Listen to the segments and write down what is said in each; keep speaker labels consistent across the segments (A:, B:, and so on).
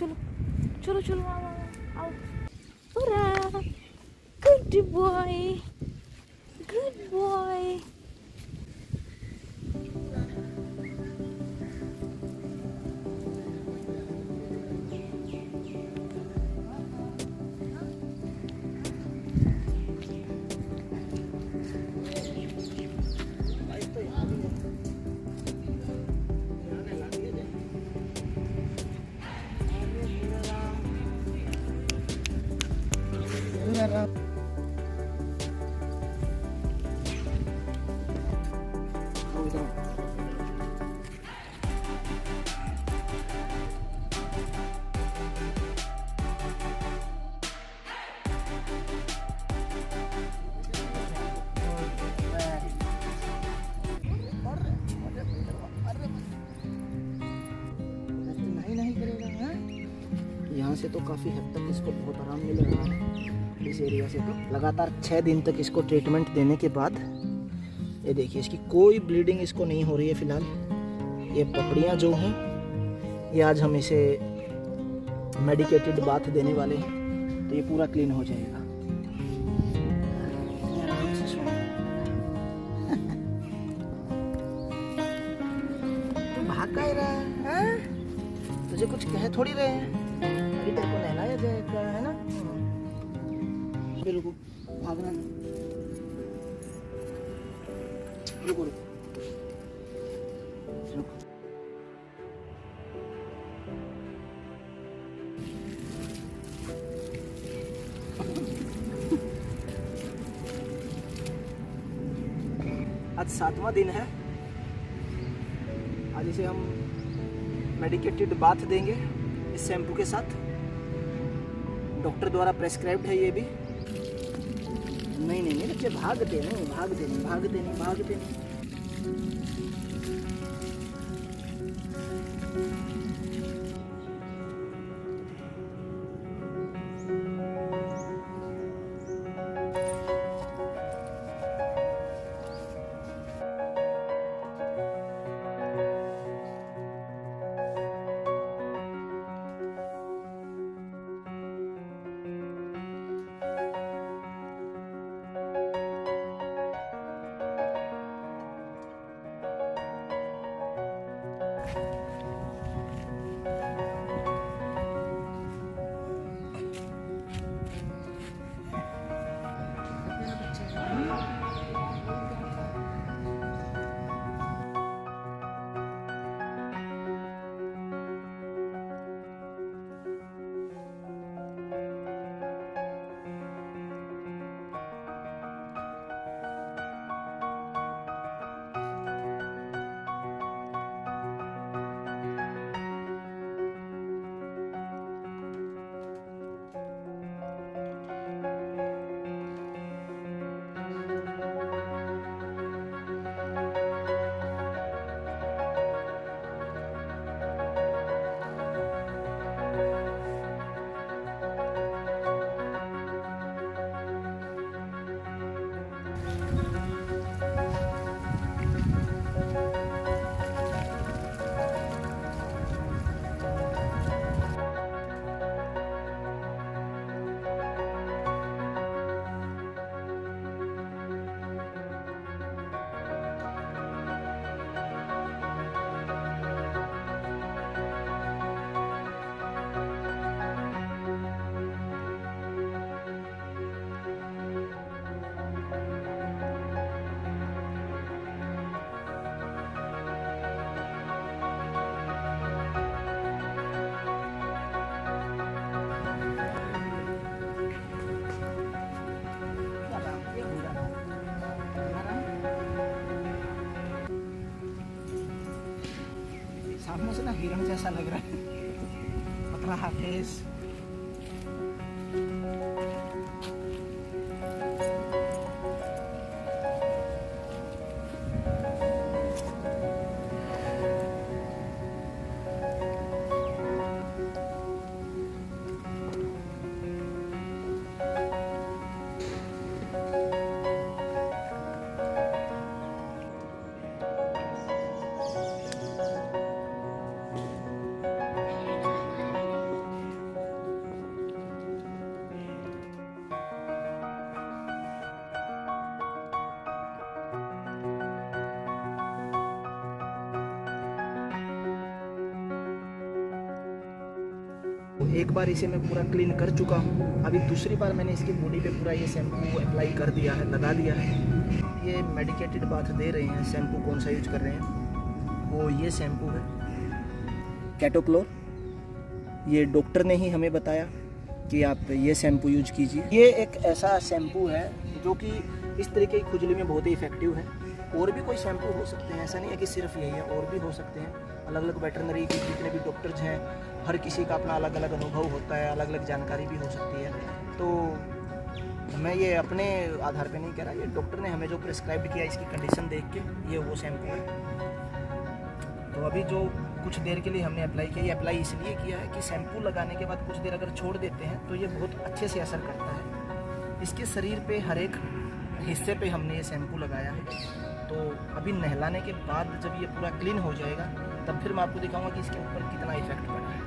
A: चलो चलो चलो, आओ आओ आओ। पूरा गुड बॉय, गुड बॉय।
B: यहाँ से तो काफ़ी हद तक इसको बहुत आराम मिल रहा है। इस एरिया से तो लगातार 6 दिन तक इसको ट्रीटमेंट देने के बाद ये देखिए इसकी कोई ब्लीडिंग इसको नहीं हो रही है फ़िलहाल। ये पपड़ियाँ जो हैं ये आज हम इसे मेडिकेटेड बाथ देने वाले हैं, तो ये पूरा क्लीन हो जाएगा। आराम से सो। तू भाग का ही रहा है? तुझे कुछ कह थोड़ी रहे हैं, अभी तेरे को नहलाया जाएगा, है ना? रुको, भागना नहीं। रुको रुको रुको। आज 7वां दिन है। आज इसे हम मेडिकेटेड बाथ देंगे इस शैम्पू के साथ। डॉक्टर द्वारा प्रेस्क्राइब्ड है ये भी। नहीं नहीं नहीं बच्चे, भागते नहीं भागते नहीं भागते नहीं भागते नहीं। सामने से ना हिरण जैसा लग रहा है, पतला हाथेस। तो एक बार इसे मैं पूरा क्लीन कर चुका हूँ। अभी दूसरी बार मैंने इसकी बॉडी पे पूरा ये शैम्पू अप्लाई कर दिया है, लगा दिया है। ये मेडिकेटेड बाथ दे रहे हैं। शैम्पू कौन सा यूज कर रहे हैं, वो ये शैम्पू है कैटोक्लोर। ये डॉक्टर ने ही हमें बताया कि आप ये शैम्पू यूज कीजिए। ये एक ऐसा शैम्पू है जो कि इस तरीके की खुजली में बहुत ही इफेक्टिव है। और भी कोई शैम्पू हो सकते हैं, ऐसा नहीं है कि सिर्फ यही है, और भी हो सकते हैं। अलग अलग वेटरनरी के जितने भी डॉक्टर्स हैं, हर किसी का अपना अलग अलग अनुभव होता है, अलग अलग जानकारी भी हो सकती है। तो मैं ये अपने आधार पे नहीं कह रहा, ये डॉक्टर ने हमें जो प्रिस्क्राइब किया इसकी कंडीशन देख के, ये वो शैम्पू है। तो अभी जो कुछ देर के लिए हमने अप्लाई किया, ये अप्लाई इसलिए किया है कि शैम्पू लगाने के बाद कुछ देर अगर छोड़ देते हैं तो ये बहुत अच्छे से असर करता है। इसके शरीर पे हर एक हिस्से पे हमने ये शैम्पू लगाया है। तो अभी नहलाने के बाद जब ये पूरा क्लीन हो जाएगा तब फिर मैं आपको दिखाऊंगा कि इसके ऊपर कितना इफेक्ट पड़ा है।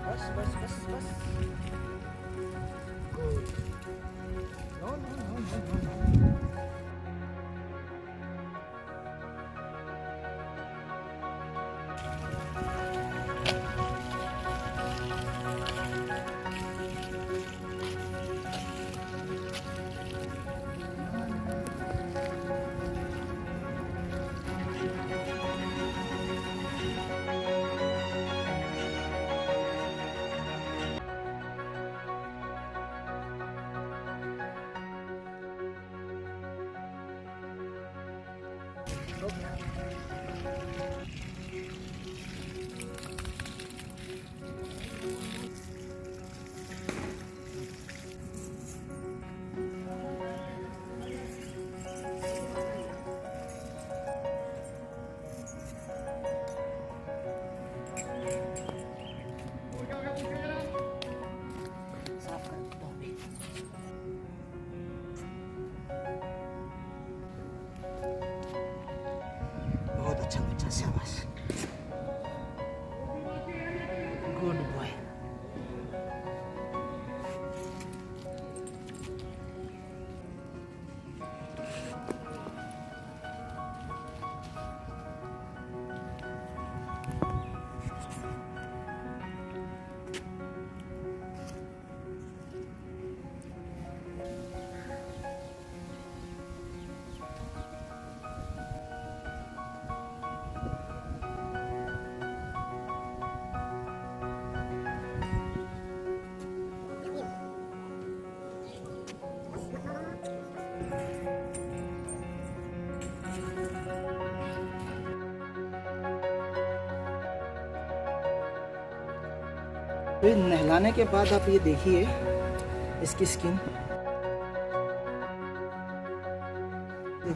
B: बस बस बस बस good. No no no no no. बहुत अच्छा बच्चा, शाबाश, गुड बॉय। फिर नहलाने के बाद आप ये देखिए इसकी स्किन,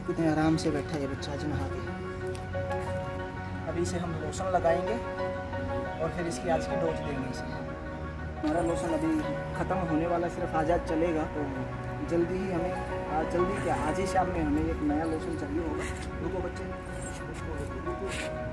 B: कितने आराम से बैठा है बच्चा आज नहा के। अभी इसे हम लोशन लगाएंगे और फिर इसकी आज की डोज देंगे इसे। हमारा लोशन अभी ख़त्म होने वाला, सिर्फ आज चलेगा। तो जल्दी ही हमें जल्दी क्या, आज ही शाम में हमें एक नया लोशन चाहिए होगा। रुको बच्चे, रुको।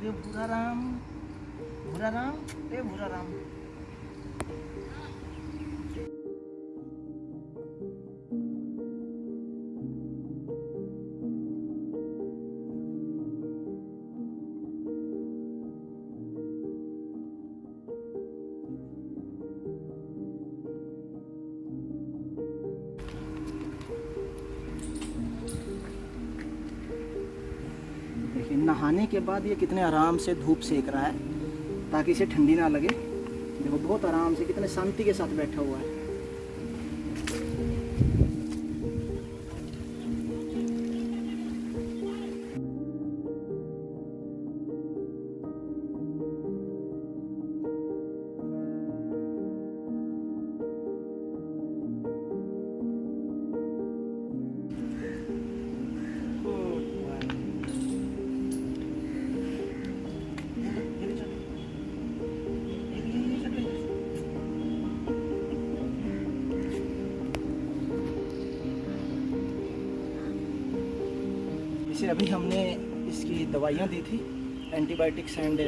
B: भूरा राम, भूरा राम, ए भूरा राम। देखिए नहाने के बाद ये कितने आराम से धूप सेक रहा है ताकि इसे ठंडी ना लगे। देखो बहुत आराम से, कितने शांति के साथ बैठा हुआ है। इसे अभी हमने इसकी दवाइयाँ दी थी, एंटीबायोटिक्स एंड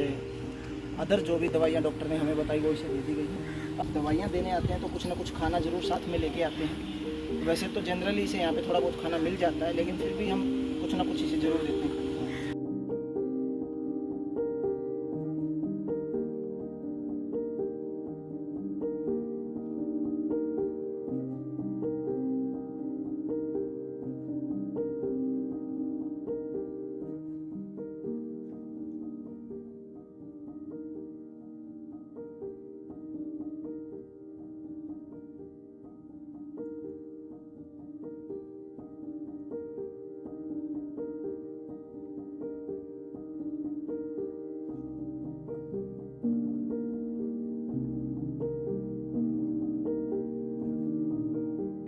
B: अदर जो भी दवाइयाँ डॉक्टर ने हमें बताई वो इसे दे दी गई है। अब दवाइयाँ देने आते हैं तो कुछ ना कुछ खाना ज़रूर साथ में लेके आते हैं। वैसे तो जनरली इसे यहाँ पे थोड़ा बहुत खाना मिल जाता है, लेकिन फिर भी हम कुछ ना कुछ इसे ज़रूर देते हैं।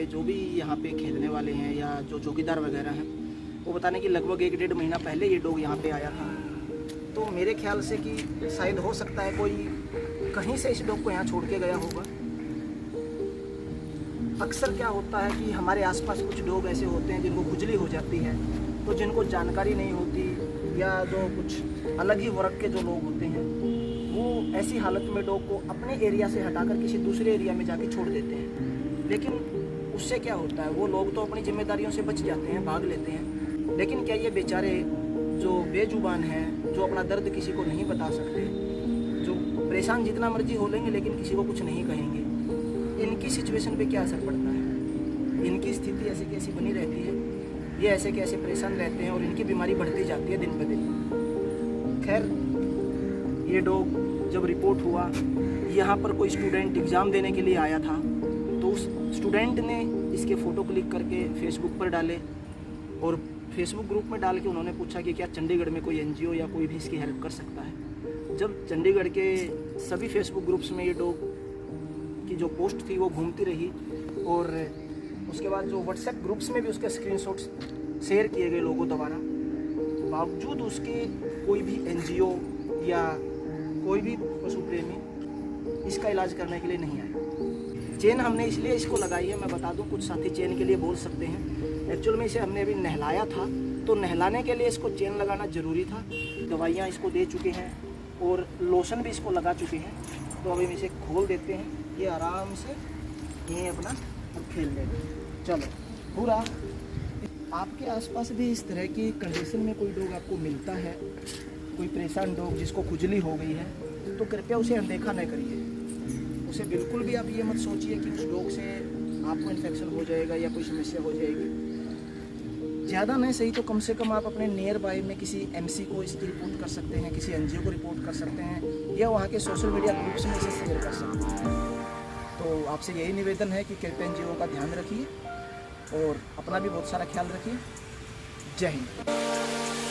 B: जो भी यहाँ पे खेलने वाले हैं या जो चौकीदार वगैरह हैं, वो बताने कि लगभग 1-1.5 महीना पहले ये डॉग यहाँ पे आया था। तो मेरे ख्याल से कि शायद हो सकता है कोई कहीं से इस डॉग को यहाँ छोड़ के गया होगा। अक्सर क्या होता है कि हमारे आसपास कुछ डॉग ऐसे होते हैं जिनको खुजली हो जाती है, तो जिनको जानकारी नहीं होती या जो कुछ अलग ही वर्ग के जो लोग होते हैं, वो ऐसी हालत में डॉग को अपने एरिया से हटाकर किसी दूसरे एरिया में जाके छोड़ देते हैं। लेकिन उससे क्या होता है, वो लोग तो अपनी जिम्मेदारियों से बच जाते हैं, भाग लेते हैं, लेकिन क्या ये बेचारे जो बेजुबान हैं, जो अपना दर्द किसी को नहीं बता सकते, जो परेशान जितना मर्जी हो लेंगे लेकिन किसी को कुछ नहीं कहेंगे, इनकी सिचुएशन पे क्या असर पड़ता है? इनकी स्थिति ऐसी कैसी बनी रहती है, ये ऐसे कैसे परेशान रहते हैं और इनकी बीमारी बढ़ती जाती है दिन ब दिन। खैर, ये डॉग जब रिपोर्ट हुआ, यहाँ पर कोई स्टूडेंट एग्ज़ाम देने के लिए आया था, तो उस स्टूडेंट ने इसके फ़ोटो क्लिक करके फेसबुक पर डाले और फेसबुक ग्रुप में डाल के उन्होंने पूछा कि क्या चंडीगढ़ में कोई एनजीओ या कोई भी इसकी हेल्प कर सकता है। जब चंडीगढ़ के सभी फेसबुक ग्रुप्स में ये डॉग की जो पोस्ट थी वो घूमती रही और उसके बाद जो व्हाट्सएप ग्रुप्स में भी उसके स्क्रीनशॉट्स शेयर किए गए लोगों द्वारा, बावजूद उसके कोई भी एनजीओ या कोई भी पशु प्रेमी इसका इलाज करने के लिए नहीं आए। चेन हमने इसलिए इसको लगाई है, मैं बता दूं, कुछ साथी चेन के लिए बोल सकते हैं। एक्चुअल में इसे हमने अभी नहलाया था, तो नहलाने के लिए इसको चेन लगाना ज़रूरी था। दवाइयाँ इसको दे चुके हैं और लोशन भी इसको लगा चुके हैं। तो अभी हम इसे खोल देते हैं, ये आराम से ये अपना खेल लेगा। चलो पूरा। आपके आसपास भी इस तरह की कंडीशन में कोई डॉग आपको मिलता है, कोई परेशान डॉग जिसको खुजली हो गई है, तो कृपया उसे अनदेखा न करिए। उसे बिल्कुल भी आप ये मत सोचिए कि उस डॉग से आपको इन्फेक्शन हो जाएगा या कोई समस्या हो जाएगी। ज़्यादा नहीं सही तो कम से कम आप अपने नियर बाय में किसी एमसी को इसकी रिपोर्ट कर सकते हैं, किसी एनजीओ को रिपोर्ट कर सकते हैं या वहाँ के सोशल मीडिया ग्रुप्स में इसे शेयर कर सकते हैं। तो आपसे यही निवेदन है कि कृपया एनजीओ का ध्यान रखिए और अपना भी बहुत सारा ख्याल रखिए। जय हिंद।